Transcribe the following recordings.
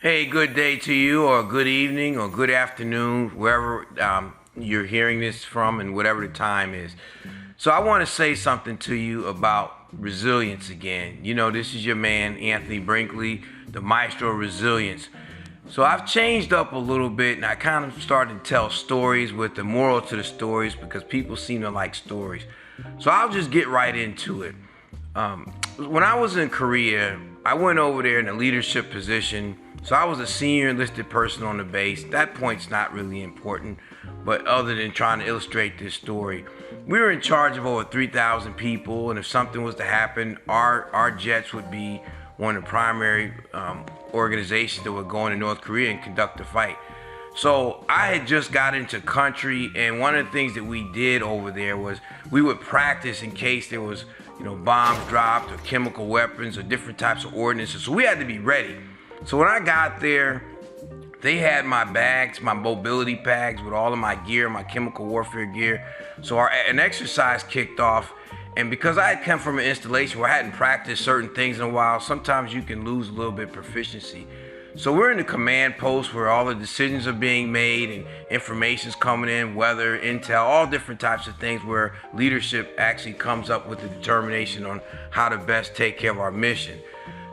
Hey, good day to you, or good evening, or good afternoon, wherever you're hearing this from and whatever the time is. So, I want to say something to you about resilience again. You know, this is your man, Anthony Brinkley, the maestro of resilience. So, I've changed up a little bit and I kind of started to tell stories with the moral to the stories because people seem to like stories. So, I'll just get right into it. When I was in Korea, I went over there in a leadership position. So I was a senior enlisted person on the base. That point's not really important, but other than trying to illustrate this story, we were in charge of over 3,000 people, and if something was to happen, our jets would be one of the primary organizations that would go into North Korea and conduct the fight. So I had just got into country, and one of the things that we did over there was we would practice in case there was, bombs dropped or chemical weapons or different types of ordinances. So we had to be ready. So when I got there, they had my bags, my mobility bags with all of my gear, my chemical warfare gear. So an exercise kicked off, and because I had come from an installation where I hadn't practiced certain things in a while, sometimes you can lose a little bit of proficiency. So we're in the command post where all the decisions are being made and information's coming in, weather, intel, all different types of things where leadership actually comes up with the determination on how to best take care of our mission.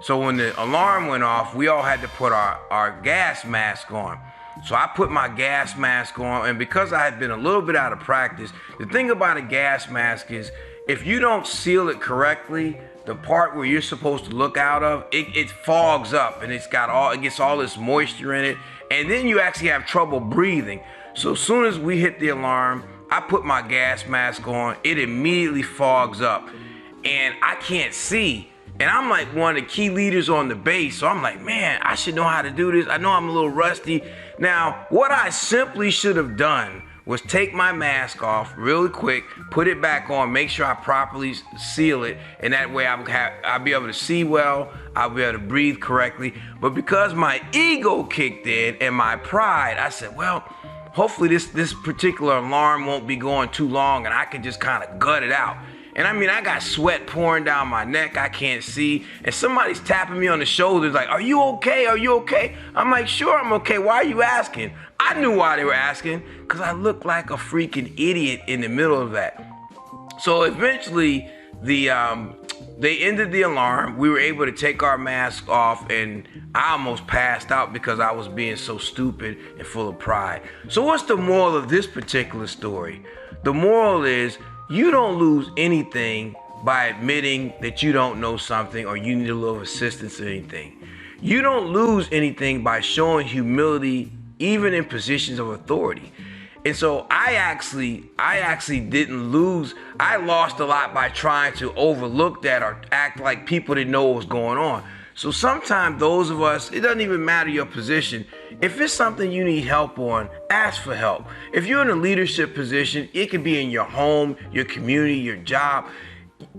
So when the alarm went off, we all had to put our gas mask on. So I put my gas mask on, and because I had been a little bit out of practice, the thing about a gas mask is if you don't seal it correctly, the part where you're supposed to look out of, it fogs up and it gets all this moisture in it, and then you actually have trouble breathing. So as soon as we hit the alarm, I put my gas mask on, it immediately fogs up and I can't see. And I'm like one of the key leaders on the base, so I'm like, man, I should know how to do this. I know I'm a little rusty. Now, what I simply should have done was take my mask off really quick, put it back on, make sure I properly seal it, and that way I'll be able to see well, I'll be able to breathe correctly. But because my ego kicked in and my pride, I said, well, hopefully this particular alarm won't be going too long and I can just kind of gut it out. And I mean, I got sweat pouring down my neck, I can't see, and somebody's tapping me on the shoulders like, are you okay? Are you okay? I'm like, sure, I'm okay. Why are you asking? I knew why they were asking, because I looked like a freaking idiot in the middle of that. So eventually, they ended the alarm. We were able to take our mask off, and I almost passed out because I was being so stupid and full of pride. So what's the moral of this particular story? The moral is, you don't lose anything by admitting that you don't know something or you need a little assistance or anything. You don't lose anything by showing humility, even in positions of authority. And so I actually didn't lose. I lost a lot by trying to overlook that or act like people didn't know what was going on. So sometimes those of us, it doesn't even matter your position. If it's something you need help on, ask for help. If you're in a leadership position, it could be in your home, your community, your job.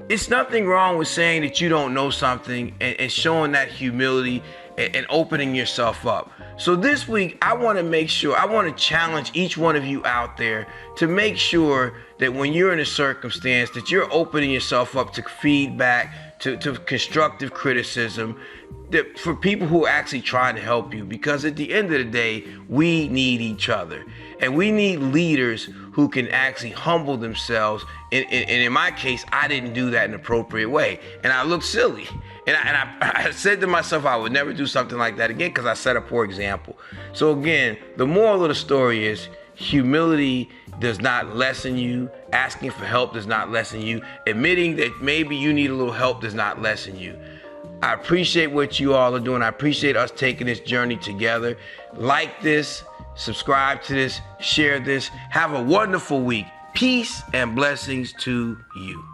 It's nothing wrong with saying that you don't know something and showing that humility and opening yourself up. So this week, I want to challenge each one of you out there to make sure that when you're in a circumstance that you're opening yourself up to feedback, to constructive criticism, that for people who are actually trying to help you, because at the end of the day, we need each other. And we need leaders who can actually humble themselves. And in my case, I didn't do that in an appropriate way. And I looked silly. And I said to myself I would never do something like that again because I set a poor example. So again, the moral of the story is humility does not lessen you. Asking for help does not lessen you. Admitting that maybe you need a little help does not lessen you. I appreciate what you all are doing. I appreciate us taking this journey together. Like this, subscribe to this, share this. Have a wonderful week. Peace and blessings to you.